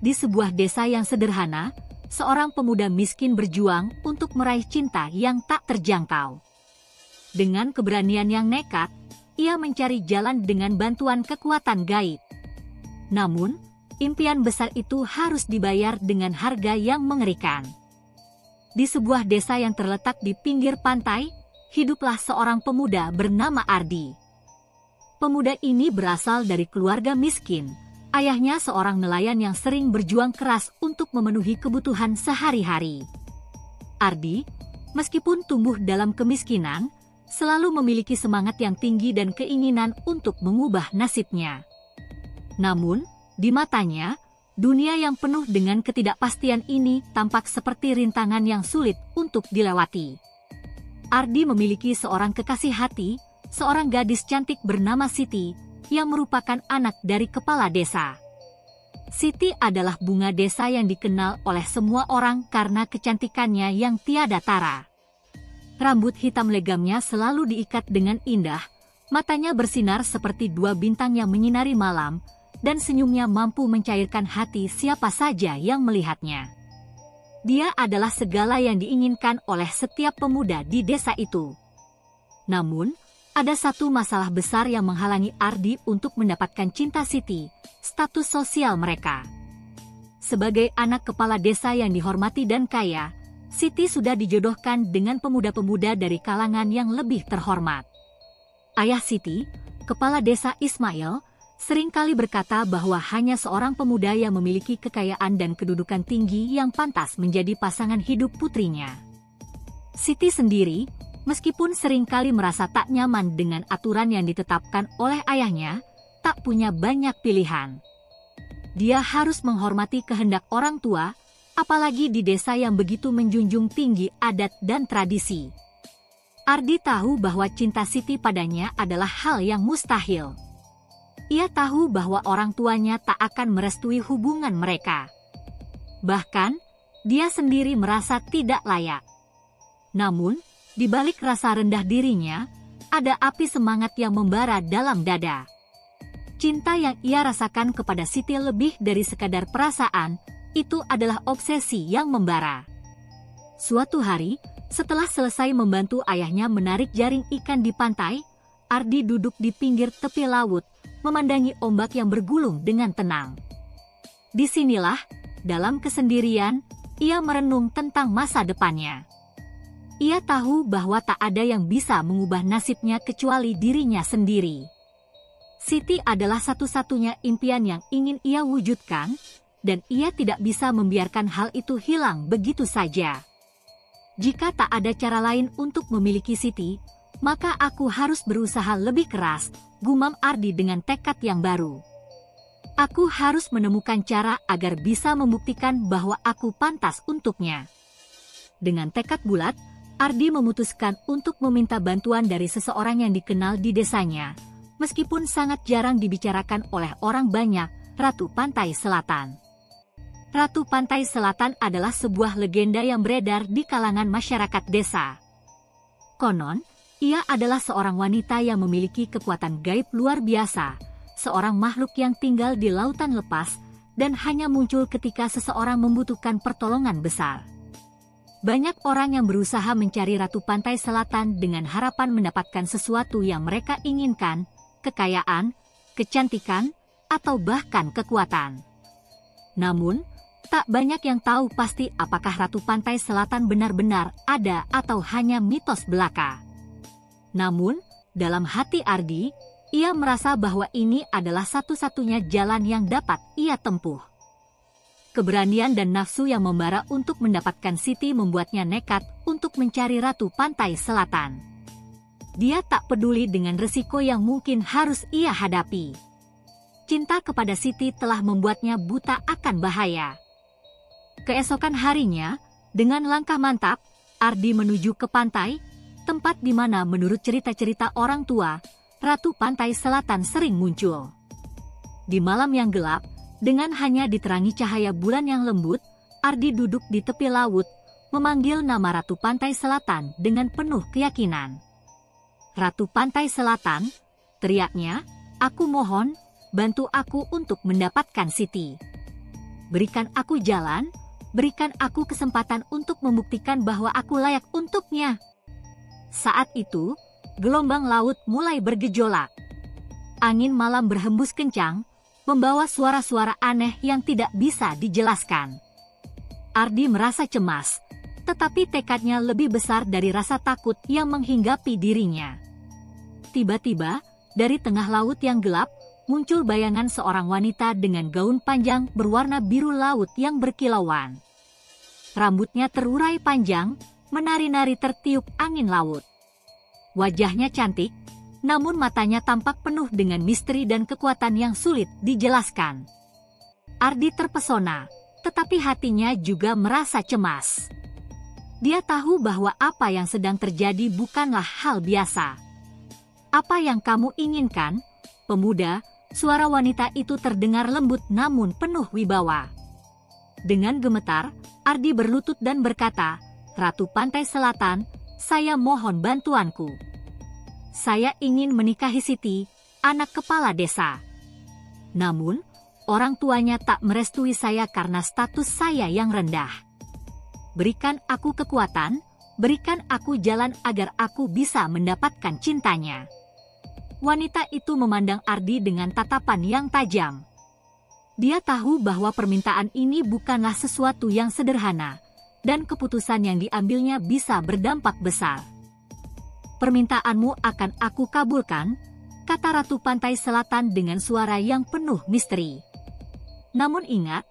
Di sebuah desa yang sederhana, seorang pemuda miskin berjuang untuk meraih cinta yang tak terjangkau. Dengan keberanian yang nekat, ia mencari jalan dengan bantuan kekuatan gaib. Namun, impian besar itu harus dibayar dengan harga yang mengerikan. Di sebuah desa yang terletak di pinggir pantai, hiduplah seorang pemuda bernama Ardi. Pemuda ini berasal dari keluarga miskin. Ayahnya seorang nelayan yang sering berjuang keras untuk memenuhi kebutuhan sehari-hari. Ardi, meskipun tumbuh dalam kemiskinan, selalu memiliki semangat yang tinggi dan keinginan untuk mengubah nasibnya. Namun, di matanya, dunia yang penuh dengan ketidakpastian ini tampak seperti rintangan yang sulit untuk dilewati. Ardi memiliki seorang kekasih hati, seorang gadis cantik bernama Siti, yang merupakan anak dari kepala desa. Siti adalah bunga desa yang dikenal oleh semua orang karena kecantikannya yang tiada tara. Rambut hitam legamnya selalu diikat dengan indah, matanya bersinar seperti dua bintang yang menyinari malam, dan senyumnya mampu mencairkan hati siapa saja yang melihatnya. Dia adalah segala yang diinginkan oleh setiap pemuda di desa itu. Namun, ada satu masalah besar yang menghalangi Ardi untuk mendapatkan cinta Siti, status sosial mereka. Sebagai anak kepala desa yang dihormati dan kaya, Siti sudah dijodohkan dengan pemuda-pemuda dari kalangan yang lebih terhormat. Ayah Siti, kepala desa Ismail, seringkali berkata bahwa hanya seorang pemuda yang memiliki kekayaan dan kedudukan tinggi yang pantas menjadi pasangan hidup putrinya. Siti sendiri, meskipun seringkali merasa tak nyaman dengan aturan yang ditetapkan oleh ayahnya, tak punya banyak pilihan. Dia harus menghormati kehendak orang tua, apalagi di desa yang begitu menjunjung tinggi adat dan tradisi. Ardi tahu bahwa cinta Siti padanya adalah hal yang mustahil. Ia tahu bahwa orang tuanya tak akan merestui hubungan mereka. Bahkan, dia sendiri merasa tidak layak. Namun, di balik rasa rendah dirinya, ada api semangat yang membara dalam dada. Cinta yang ia rasakan kepada Siti lebih dari sekadar perasaan, itu adalah obsesi yang membara. Suatu hari, setelah selesai membantu ayahnya menarik jaring ikan di pantai, Ardi duduk di pinggir tepi laut, memandangi ombak yang bergulung dengan tenang. Disinilah, dalam kesendirian, ia merenung tentang masa depannya. Ia tahu bahwa tak ada yang bisa mengubah nasibnya kecuali dirinya sendiri. Siti adalah satu-satunya impian yang ingin ia wujudkan, dan ia tidak bisa membiarkan hal itu hilang begitu saja. Jika tak ada cara lain untuk memiliki Siti, maka aku harus berusaha lebih keras, gumam Ardi dengan tekad yang baru. Aku harus menemukan cara agar bisa membuktikan bahwa aku pantas untuknya. Dengan tekad bulat, Ardi memutuskan untuk meminta bantuan dari seseorang yang dikenal di desanya, meskipun sangat jarang dibicarakan oleh orang banyak, Ratu Pantai Selatan. Ratu Pantai Selatan adalah sebuah legenda yang beredar di kalangan masyarakat desa. Konon, ia adalah seorang wanita yang memiliki kekuatan gaib luar biasa, seorang makhluk yang tinggal di lautan lepas, dan hanya muncul ketika seseorang membutuhkan pertolongan besar. Banyak orang yang berusaha mencari Ratu Pantai Selatan dengan harapan mendapatkan sesuatu yang mereka inginkan, kekayaan, kecantikan, atau bahkan kekuatan. Namun, tak banyak yang tahu pasti apakah Ratu Pantai Selatan benar-benar ada atau hanya mitos belaka. Namun, dalam hati Ardi, ia merasa bahwa ini adalah satu-satunya jalan yang dapat ia tempuh. Keberanian dan nafsu yang membara untuk mendapatkan Siti membuatnya nekat untuk mencari Ratu Pantai Selatan. Dia tak peduli dengan resiko yang mungkin harus ia hadapi. Cinta kepada Siti telah membuatnya buta akan bahaya. Keesokan harinya, dengan langkah mantap, Ardi menuju ke pantai, tempat di mana menurut cerita-cerita orang tua, Ratu Pantai Selatan sering muncul. Di malam yang gelap, dengan hanya diterangi cahaya bulan yang lembut, Ardi duduk di tepi laut, memanggil nama Ratu Pantai Selatan dengan penuh keyakinan. "Ratu Pantai Selatan," teriaknya, "aku mohon, bantu aku untuk mendapatkan Siti." Berikan aku jalan, berikan aku kesempatan untuk membuktikan bahwa aku layak untuknya. Saat itu, gelombang laut mulai bergejolak. Angin malam berhembus kencang, membawa suara-suara aneh yang tidak bisa dijelaskan. Ardi merasa cemas, tetapi tekadnya lebih besar dari rasa takut yang menghinggapi dirinya. Tiba-tiba, dari tengah laut yang gelap, muncul bayangan seorang wanita dengan gaun panjang berwarna biru laut yang berkilauan. Rambutnya terurai panjang, menari-nari tertiup angin laut. Wajahnya cantik, namun matanya tampak penuh dengan misteri dan kekuatan yang sulit dijelaskan. Ardi terpesona, tetapi hatinya juga merasa cemas. Dia tahu bahwa apa yang sedang terjadi bukanlah hal biasa. "Apa yang kamu inginkan, pemuda?" Suara wanita itu terdengar lembut namun penuh wibawa. Dengan gemetar, Ardi berlutut dan berkata, "Ratu Pantai Selatan, saya mohon bantuanku. Saya ingin menikahi Siti, anak kepala desa. Namun, orang tuanya tak merestui saya karena status saya yang rendah. Berikan aku kekuatan, berikan aku jalan agar aku bisa mendapatkan cintanya." Wanita itu memandang Ardi dengan tatapan yang tajam. Dia tahu bahwa permintaan ini bukanlah sesuatu yang sederhana, dan keputusan yang diambilnya bisa berdampak besar. "Permintaanmu akan aku kabulkan," kata Ratu Pantai Selatan dengan suara yang penuh misteri. "Namun ingat,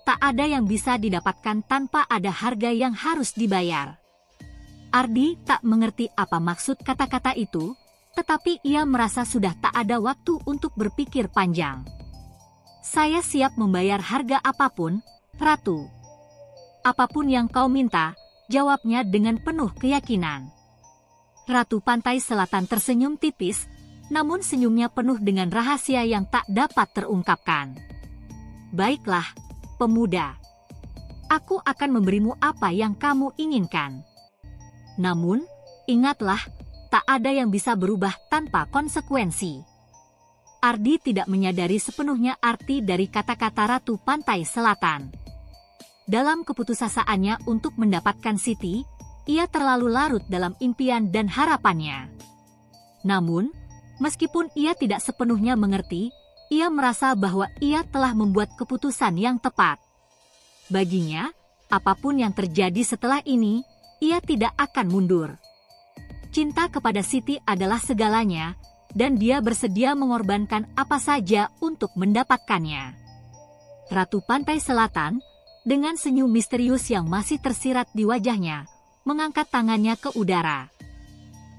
tak ada yang bisa didapatkan tanpa ada harga yang harus dibayar." Ardi tak mengerti apa maksud kata-kata itu, tetapi ia merasa sudah tak ada waktu untuk berpikir panjang. "Saya siap membayar harga apapun, Ratu." "Apapun yang kau minta," jawabnya dengan penuh keyakinan. Ratu Pantai Selatan tersenyum tipis, namun senyumnya penuh dengan rahasia yang tak dapat terungkapkan. "Baiklah, pemuda. Aku akan memberimu apa yang kamu inginkan. Namun, ingatlah, tak ada yang bisa berubah tanpa konsekuensi." Ardi tidak menyadari sepenuhnya arti dari kata-kata Ratu Pantai Selatan. Dalam keputusasaannya untuk mendapatkan Siti, ia terlalu larut dalam impian dan harapannya. Namun, meskipun ia tidak sepenuhnya mengerti, ia merasa bahwa ia telah membuat keputusan yang tepat. Baginya, apapun yang terjadi setelah ini, ia tidak akan mundur. Cinta kepada Siti adalah segalanya, dan dia bersedia mengorbankan apa saja untuk mendapatkannya. Ratu Pantai Selatan, dengan senyum misterius yang masih tersirat di wajahnya, mengangkat tangannya ke udara.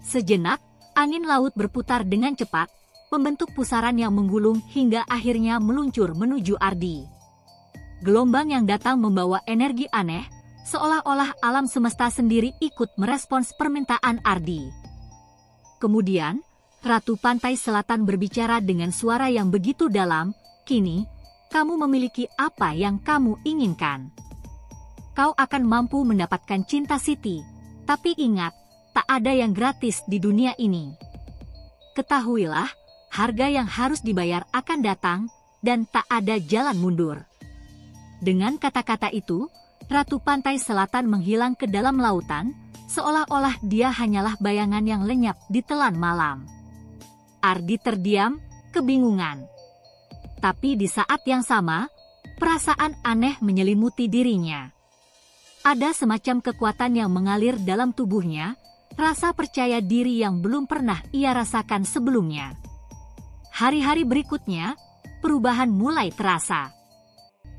Sejenak, angin laut berputar dengan cepat, membentuk pusaran yang menggulung hingga akhirnya meluncur menuju Ardi. Gelombang yang datang membawa energi aneh, seolah-olah alam semesta sendiri ikut merespons permintaan Ardi. Kemudian, Ratu Pantai Selatan berbicara dengan suara yang begitu dalam, "Kini, kamu memiliki apa yang kamu inginkan. Kau akan mampu mendapatkan cinta Siti, tapi ingat, tak ada yang gratis di dunia ini. Ketahuilah, harga yang harus dibayar akan datang, dan tak ada jalan mundur." Dengan kata-kata itu, Ratu Pantai Selatan menghilang ke dalam lautan, seolah-olah dia hanyalah bayangan yang lenyap di telan malam. Ardi terdiam, kebingungan. Tapi di saat yang sama, perasaan aneh menyelimuti dirinya. Ada semacam kekuatan yang mengalir dalam tubuhnya, rasa percaya diri yang belum pernah ia rasakan sebelumnya. Hari-hari berikutnya, perubahan mulai terasa.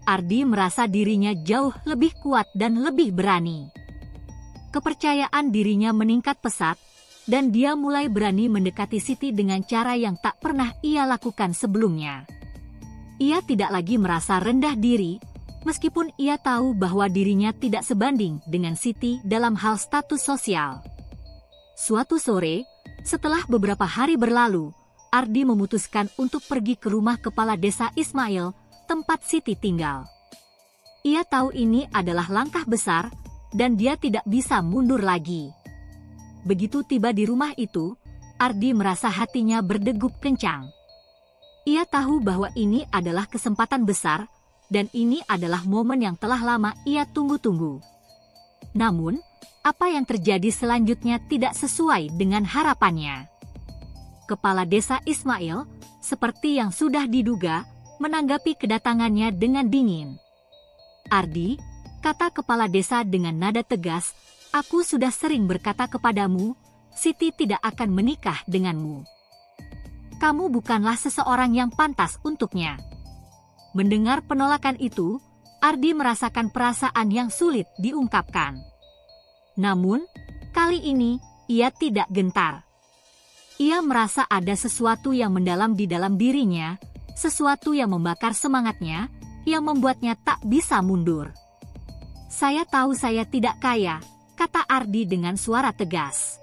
Ardi merasa dirinya jauh lebih kuat dan lebih berani. Kepercayaan dirinya meningkat pesat, dan dia mulai berani mendekati Siti dengan cara yang tak pernah ia lakukan sebelumnya. Ia tidak lagi merasa rendah diri, meskipun ia tahu bahwa dirinya tidak sebanding dengan Siti dalam hal status sosial. Suatu sore, setelah beberapa hari berlalu, Ardi memutuskan untuk pergi ke rumah kepala desa Ismail, tempat Siti tinggal. Ia tahu ini adalah langkah besar, dan dia tidak bisa mundur lagi. Begitu tiba di rumah itu, Ardi merasa hatinya berdegup kencang. Ia tahu bahwa ini adalah kesempatan besar, dan ini adalah momen yang telah lama ia tunggu-tunggu. Namun, apa yang terjadi selanjutnya tidak sesuai dengan harapannya. Kepala Desa Ismail, seperti yang sudah diduga, menanggapi kedatangannya dengan dingin. "Ardi," kata kepala desa dengan nada tegas, "aku sudah sering berkata kepadamu, Siti tidak akan menikah denganmu. Kamu bukanlah seseorang yang pantas untuknya." Mendengar penolakan itu, Ardi merasakan perasaan yang sulit diungkapkan. Namun, kali ini ia tidak gentar. Ia merasa ada sesuatu yang mendalam di dalam dirinya, sesuatu yang membakar semangatnya, yang membuatnya tak bisa mundur. "Saya tahu saya tidak kaya," kata Ardi dengan suara tegas.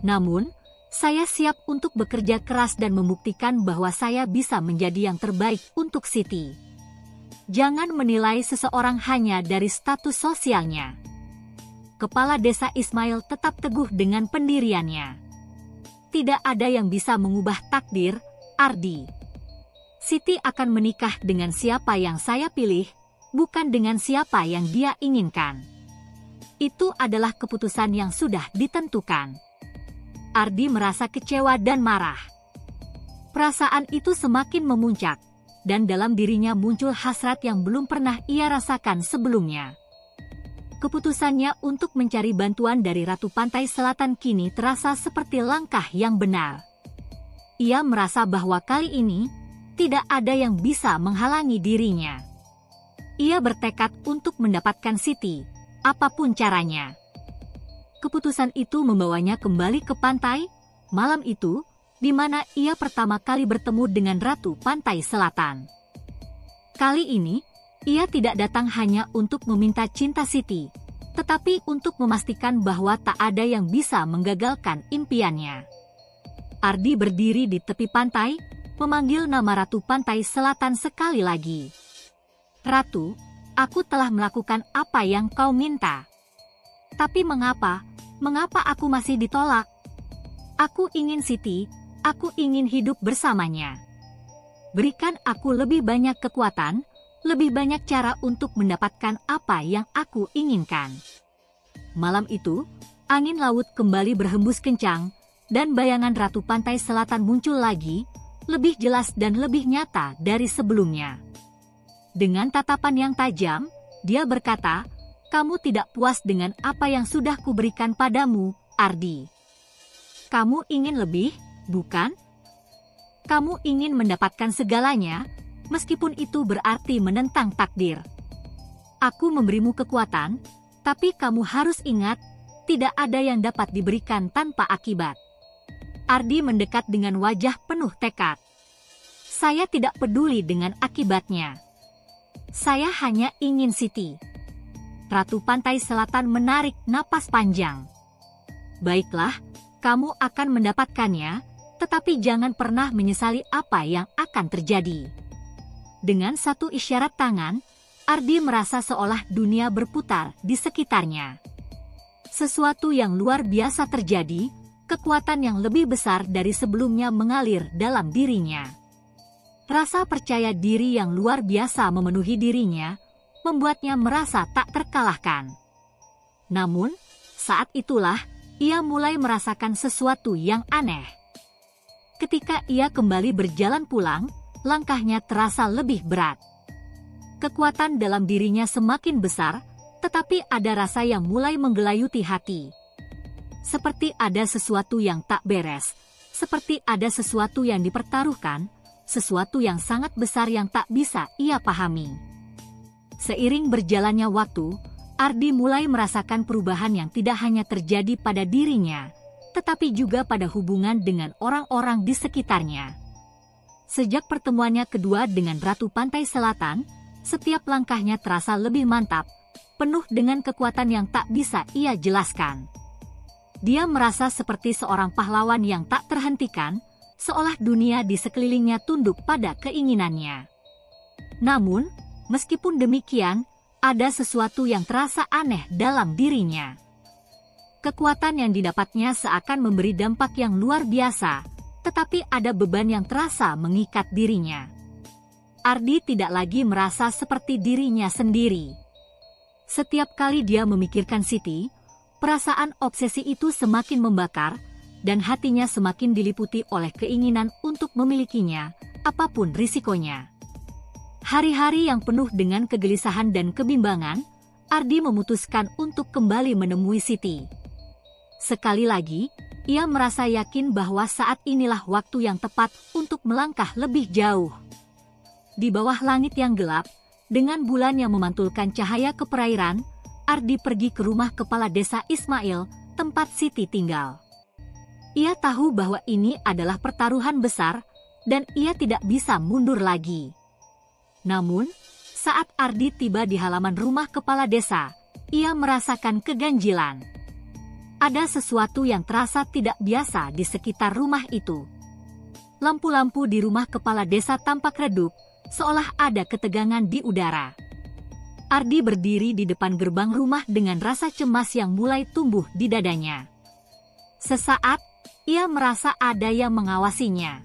"Namun, saya siap untuk bekerja keras dan membuktikan bahwa saya bisa menjadi yang terbaik untuk Siti. Jangan menilai seseorang hanya dari status sosialnya." Kepala Desa Ismail tetap teguh dengan pendiriannya. "Tidak ada yang bisa mengubah takdir, Ardi. Siti akan menikah dengan siapa yang saya pilih, bukan dengan siapa yang dia inginkan. Itu adalah keputusan yang sudah ditentukan." Ardi merasa kecewa dan marah. Perasaan itu semakin memuncak, dan dalam dirinya muncul hasrat yang belum pernah ia rasakan sebelumnya. Keputusannya untuk mencari bantuan dari Ratu Pantai Selatan kini terasa seperti langkah yang benar. Ia merasa bahwa kali ini tidak ada yang bisa menghalangi dirinya. Ia bertekad untuk mendapatkan Siti, apapun caranya. Keputusan itu membawanya kembali ke pantai, malam itu, di mana ia pertama kali bertemu dengan Ratu Pantai Selatan. Kali ini, ia tidak datang hanya untuk meminta cinta Siti, tetapi untuk memastikan bahwa tak ada yang bisa menggagalkan impiannya. Ardi berdiri di tepi pantai, memanggil nama Ratu Pantai Selatan sekali lagi. "Ratu, aku telah melakukan apa yang kau minta. Tapi mengapa aku masih ditolak? Aku ingin Siti, aku ingin hidup bersamanya. Berikan aku lebih banyak kekuatan, lebih banyak cara untuk mendapatkan apa yang aku inginkan." Malam itu, angin laut kembali berhembus kencang, dan bayangan Ratu Pantai Selatan muncul lagi, lebih jelas dan lebih nyata dari sebelumnya. Dengan tatapan yang tajam, dia berkata, "Kamu tidak puas dengan apa yang sudah kuberikan padamu, Ardi. Kamu ingin lebih, bukan? Kamu ingin mendapatkan segalanya, meskipun itu berarti menentang takdir. Aku memberimu kekuatan, tapi kamu harus ingat, tidak ada yang dapat diberikan tanpa akibat." Ardi mendekat dengan wajah penuh tekad. "Saya tidak peduli dengan akibatnya. Saya hanya ingin Siti." Ratu Pantai Selatan menarik napas panjang. "Baiklah, kamu akan mendapatkannya, tetapi jangan pernah menyesali apa yang akan terjadi." Dengan satu isyarat tangan, Ardi merasa seolah dunia berputar di sekitarnya. Sesuatu yang luar biasa terjadi, kekuatan yang lebih besar dari sebelumnya mengalir dalam dirinya. Rasa percaya diri yang luar biasa memenuhi dirinya, membuatnya merasa tak terkalahkan. Namun, saat itulah ia mulai merasakan sesuatu yang aneh. Ketika ia kembali berjalan pulang, langkahnya terasa lebih berat. Kekuatan dalam dirinya semakin besar, tetapi ada rasa yang mulai menggelayuti hati. Seperti ada sesuatu yang tak beres, seperti ada sesuatu yang dipertaruhkan, sesuatu yang sangat besar yang tak bisa ia pahami. Seiring berjalannya waktu, Ardi mulai merasakan perubahan yang tidak hanya terjadi pada dirinya, tetapi juga pada hubungan dengan orang-orang di sekitarnya. Sejak pertemuannya kedua dengan Ratu Pantai Selatan, setiap langkahnya terasa lebih mantap, penuh dengan kekuatan yang tak bisa ia jelaskan. Dia merasa seperti seorang pahlawan yang tak terhentikan, seolah dunia di sekelilingnya tunduk pada keinginannya. Namun, meskipun demikian, ada sesuatu yang terasa aneh dalam dirinya. Kekuatan yang didapatnya seakan memberi dampak yang luar biasa, tetapi ada beban yang terasa mengikat dirinya. Ardi tidak lagi merasa seperti dirinya sendiri. Setiap kali dia memikirkan Siti, perasaan obsesi itu semakin membakar, dan hatinya semakin diliputi oleh keinginan untuk memilikinya, apapun risikonya. Hari-hari yang penuh dengan kegelisahan dan kebimbangan, Ardi memutuskan untuk kembali menemui Siti. Sekali lagi, ia merasa yakin bahwa saat inilah waktu yang tepat untuk melangkah lebih jauh. Di bawah langit yang gelap, dengan bulan yang memantulkan cahaya ke perairan, Ardi pergi ke rumah kepala desa Ismail, tempat Siti tinggal. Ia tahu bahwa ini adalah pertaruhan besar, dan ia tidak bisa mundur lagi. Namun, saat Ardi tiba di halaman rumah kepala desa, ia merasakan keganjilan. Ada sesuatu yang terasa tidak biasa di sekitar rumah itu. Lampu-lampu di rumah kepala desa tampak redup, seolah ada ketegangan di udara. Ardi berdiri di depan gerbang rumah dengan rasa cemas yang mulai tumbuh di dadanya. Sesaat, ia merasa ada yang mengawasinya.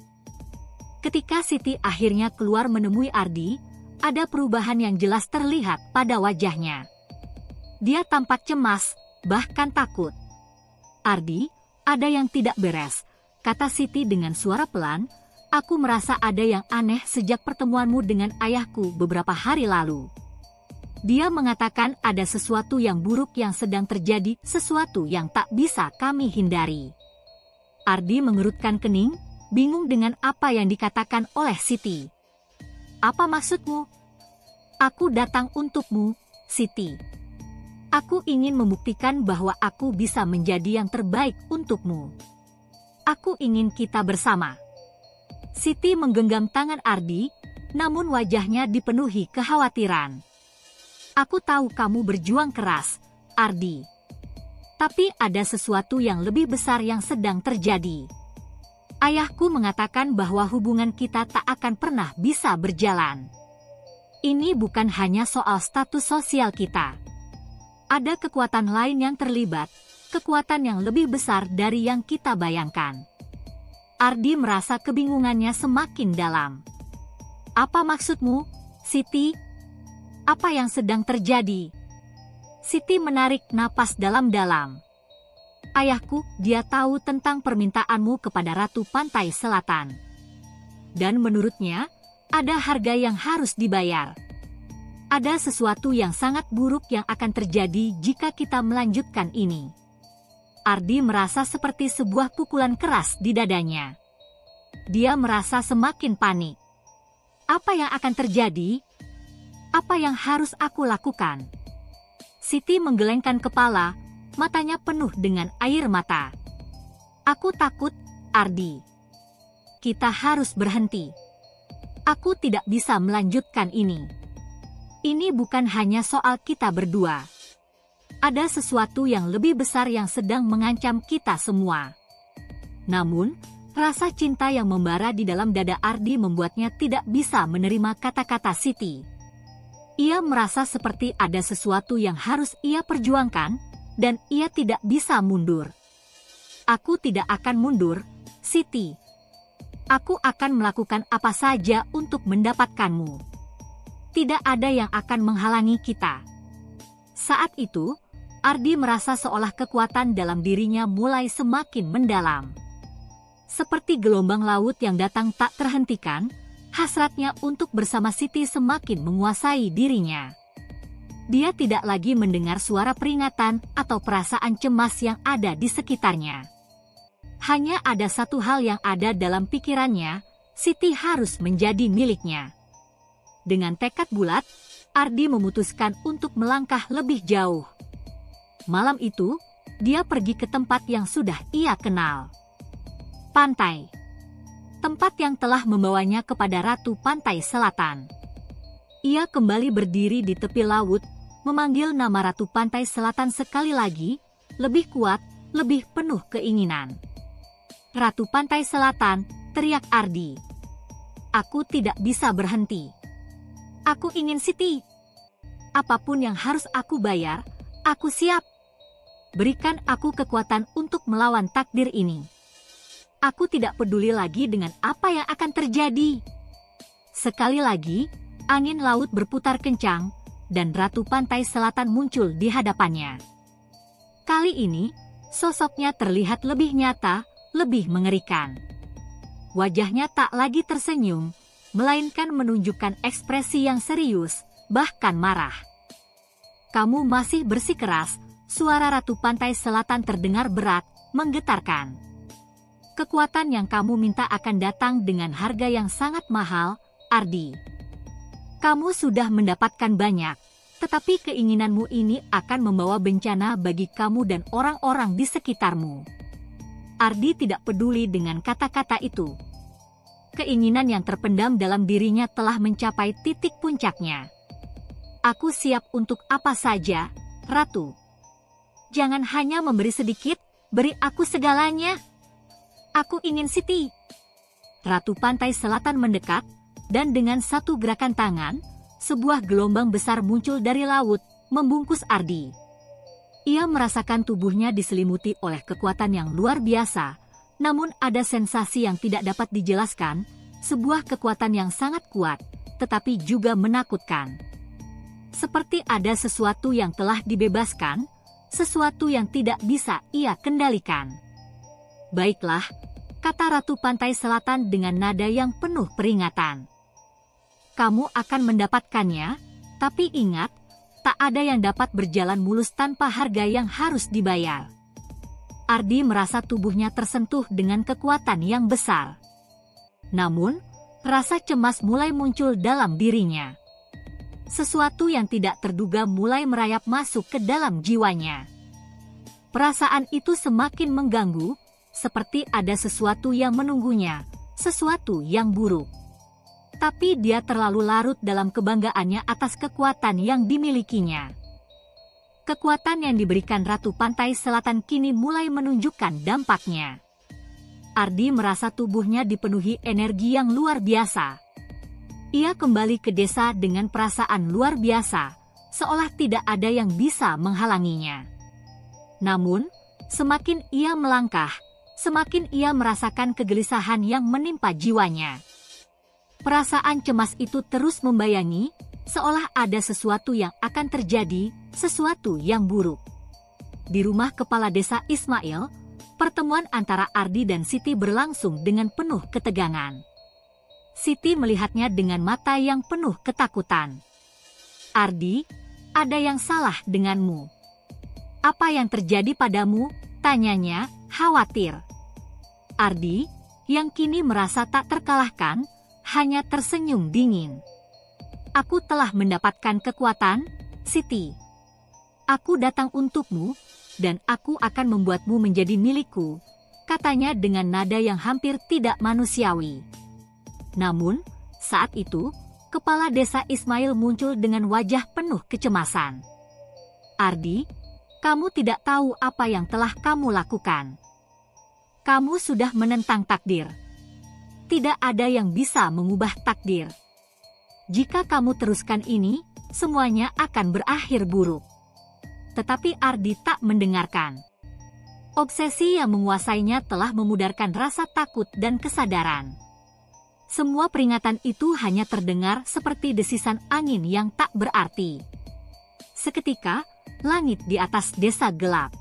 Ketika Siti akhirnya keluar menemui Ardi, ada perubahan yang jelas terlihat pada wajahnya. Dia tampak cemas, bahkan takut. "Ardi, ada yang tidak beres," kata Siti dengan suara pelan. "Aku merasa ada yang aneh sejak pertemuanmu dengan ayahku beberapa hari lalu." Dia mengatakan ada sesuatu yang buruk yang sedang terjadi, sesuatu yang tak bisa kami hindari. Ardi mengerutkan kening, bingung dengan apa yang dikatakan oleh Siti. "Apa maksudmu?" "Aku datang untukmu, Siti. Aku ingin membuktikan bahwa aku bisa menjadi yang terbaik untukmu. Aku ingin kita bersama." Siti menggenggam tangan Ardi, namun wajahnya dipenuhi kekhawatiran. "Aku tahu kamu berjuang keras, Ardi. Tapi ada sesuatu yang lebih besar yang sedang terjadi. Ayahku mengatakan bahwa hubungan kita tak akan pernah bisa berjalan. Ini bukan hanya soal status sosial kita. Ada kekuatan lain yang terlibat, kekuatan yang lebih besar dari yang kita bayangkan." Ardi merasa kebingungannya semakin dalam. "Apa maksudmu, Siti? Apa yang sedang terjadi?" Siti menarik napas dalam-dalam. "Ayahku, dia tahu tentang permintaanmu kepada Ratu Pantai Selatan. Dan menurutnya, ada harga yang harus dibayar. Ada sesuatu yang sangat buruk yang akan terjadi jika kita melanjutkan ini." Ardi merasa seperti sebuah pukulan keras di dadanya. Dia merasa semakin panik. Apa yang akan terjadi? Apa yang harus aku lakukan? Siti menggelengkan kepala, matanya penuh dengan air mata. "Aku takut, Ardi. Kita harus berhenti. Aku tidak bisa melanjutkan ini. Ini bukan hanya soal kita berdua. Ada sesuatu yang lebih besar yang sedang mengancam kita semua." Namun, rasa cinta yang membara di dalam dada Ardi membuatnya tidak bisa menerima kata-kata Siti. Ia merasa seperti ada sesuatu yang harus ia perjuangkan, dan ia tidak bisa mundur. "Aku tidak akan mundur, Siti. Aku akan melakukan apa saja untuk mendapatkanmu. Tidak ada yang akan menghalangi kita." Saat itu, Ardi merasa seolah kekuatan dalam dirinya mulai semakin mendalam. Seperti gelombang laut yang datang tak terhentikan, hasratnya untuk bersama Siti semakin menguasai dirinya. Dia tidak lagi mendengar suara peringatan atau perasaan cemas yang ada di sekitarnya. Hanya ada satu hal yang ada dalam pikirannya, Siti harus menjadi miliknya. Dengan tekad bulat, Ardi memutuskan untuk melangkah lebih jauh. Malam itu, dia pergi ke tempat yang sudah ia kenal. Pantai. Tempat yang telah membawanya kepada Ratu Pantai Selatan. Ia kembali berdiri di tepi laut, memanggil nama Ratu Pantai Selatan sekali lagi, lebih kuat, lebih penuh keinginan. "Ratu Pantai Selatan," teriak Ardi. "Aku tidak bisa berhenti. Aku ingin Siti. Apapun yang harus aku bayar, aku siap. Berikan aku kekuatan untuk melawan takdir ini. Aku tidak peduli lagi dengan apa yang akan terjadi." Sekali lagi, angin laut berputar kencang, dan Ratu Pantai Selatan muncul di hadapannya. Kali ini, sosoknya terlihat lebih nyata, lebih mengerikan. Wajahnya tak lagi tersenyum, melainkan menunjukkan ekspresi yang serius, bahkan marah. "Kamu masih bersikeras," suara Ratu Pantai Selatan terdengar berat, menggetarkan. "Kekuatan yang kamu minta akan datang dengan harga yang sangat mahal, Ardi. Kamu sudah mendapatkan banyak, tetapi keinginanmu ini akan membawa bencana bagi kamu dan orang-orang di sekitarmu." Ardi tidak peduli dengan kata-kata itu. Keinginan yang terpendam dalam dirinya telah mencapai titik puncaknya. "Aku siap untuk apa saja, Ratu. Jangan hanya memberi sedikit, beri aku segalanya. Aku ingin Siti." Ratu Pantai Selatan mendekat, dan dengan satu gerakan tangan, sebuah gelombang besar muncul dari laut, membungkus Ardi. Ia merasakan tubuhnya diselimuti oleh kekuatan yang luar biasa, namun ada sensasi yang tidak dapat dijelaskan, sebuah kekuatan yang sangat kuat, tetapi juga menakutkan. Seperti ada sesuatu yang telah dibebaskan, sesuatu yang tidak bisa ia kendalikan. "Baiklah," kata Ratu Pantai Selatan dengan nada yang penuh peringatan. "Kamu akan mendapatkannya, tapi ingat, tak ada yang dapat berjalan mulus tanpa harga yang harus dibayar." Ardi merasa tubuhnya tersentuh dengan kekuatan yang besar. Namun, rasa cemas mulai muncul dalam dirinya. Sesuatu yang tidak terduga mulai merayap masuk ke dalam jiwanya. Perasaan itu semakin mengganggu, seperti ada sesuatu yang menunggunya, sesuatu yang buruk. Tapi dia terlalu larut dalam kebanggaannya atas kekuatan yang dimilikinya. Kekuatan yang diberikan Ratu Pantai Selatan kini mulai menunjukkan dampaknya. Ardi merasa tubuhnya dipenuhi energi yang luar biasa. Ia kembali ke desa dengan perasaan luar biasa, seolah tidak ada yang bisa menghalanginya. Namun, semakin ia melangkah, semakin ia merasakan kegelisahan yang menimpa jiwanya. Perasaan cemas itu terus membayangi, seolah ada sesuatu yang akan terjadi, sesuatu yang buruk. Di rumah kepala desa Ismail, pertemuan antara Ardi dan Siti berlangsung dengan penuh ketegangan. Siti melihatnya dengan mata yang penuh ketakutan. "Ardi, ada yang salah denganmu. Apa yang terjadi padamu?" tanyanya, khawatir. Ardi, yang kini merasa tak terkalahkan, hanya tersenyum dingin. "Aku telah mendapatkan kekuatan, Siti. Aku datang untukmu, dan aku akan membuatmu menjadi milikku," katanya dengan nada yang hampir tidak manusiawi. Namun, saat itu, kepala desa Ismail muncul dengan wajah penuh kecemasan. "Ardi, kamu tidak tahu apa yang telah kamu lakukan. Kamu sudah menentang takdir. Tidak ada yang bisa mengubah takdir. Jika kamu teruskan ini, semuanya akan berakhir buruk." Tetapi Ardi tak mendengarkan. Obsesi yang menguasainya telah memudarkan rasa takut dan kesadaran. Semua peringatan itu hanya terdengar seperti desisan angin yang tak berarti. Seketika, langit di atas desa gelap.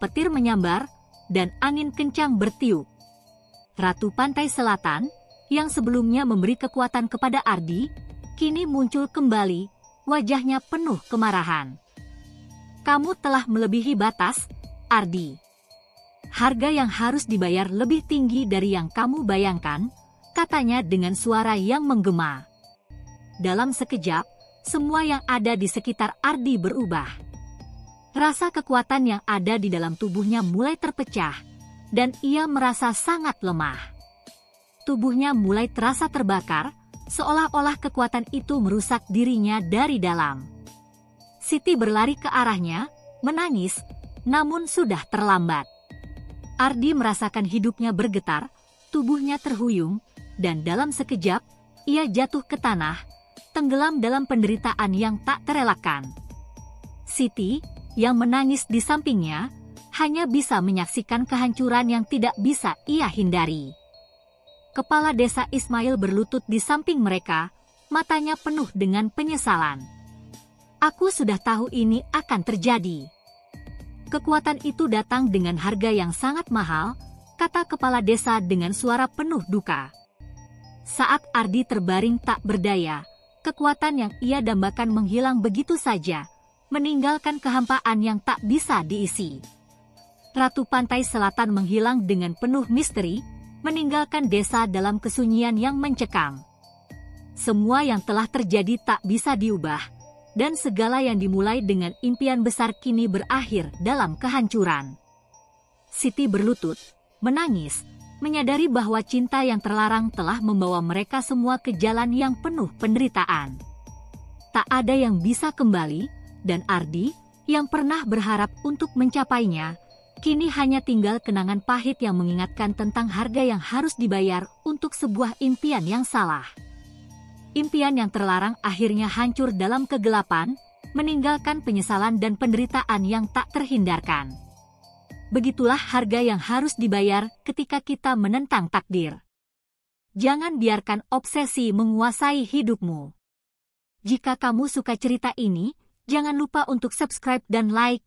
Petir menyambar, dan angin kencang bertiup. Ratu Pantai Selatan, yang sebelumnya memberi kekuatan kepada Ardi, kini muncul kembali, wajahnya penuh kemarahan. "Kamu telah melebihi batas, Ardi. Harga yang harus dibayar lebih tinggi dari yang kamu bayangkan," katanya dengan suara yang menggema. Dalam sekejap, semua yang ada di sekitar Ardi berubah. Rasa kekuatan yang ada di dalam tubuhnya mulai terpecah, dan ia merasa sangat lemah. Tubuhnya mulai terasa terbakar, seolah-olah kekuatan itu merusak dirinya dari dalam. Siti berlari ke arahnya, menangis, namun sudah terlambat. Ardi merasakan hidupnya bergetar, tubuhnya terhuyung, dan dalam sekejap, ia jatuh ke tanah, tenggelam dalam penderitaan yang tak terelakkan. Siti, yang menangis di sampingnya, hanya bisa menyaksikan kehancuran yang tidak bisa ia hindari. Kepala desa Ismail berlutut di samping mereka, matanya penuh dengan penyesalan. Aku sudah tahu ini akan terjadi. Kekuatan itu datang dengan harga yang sangat mahal, kata kepala desa dengan suara penuh duka. Saat Ardi terbaring tak berdaya, kekuatan yang ia dambakan menghilang begitu saja, meninggalkan kehampaan yang tak bisa diisi. Ratu Pantai Selatan menghilang dengan penuh misteri, meninggalkan desa dalam kesunyian yang mencekam. Semua yang telah terjadi tak bisa diubah, dan segala yang dimulai dengan impian besar kini berakhir dalam kehancuran. Siti berlutut, menangis, menyadari bahwa cinta yang terlarang telah membawa mereka semua ke jalan yang penuh penderitaan. Tak ada yang bisa kembali, dan Ardi, yang pernah berharap untuk mencapainya, kini hanya tinggal kenangan pahit yang mengingatkan tentang harga yang harus dibayar untuk sebuah impian yang salah. Impian yang terlarang akhirnya hancur dalam kegelapan, meninggalkan penyesalan dan penderitaan yang tak terhindarkan. Begitulah harga yang harus dibayar ketika kita menentang takdir. Jangan biarkan obsesi menguasai hidupmu. Jika kamu suka cerita ini, jangan lupa untuk subscribe dan like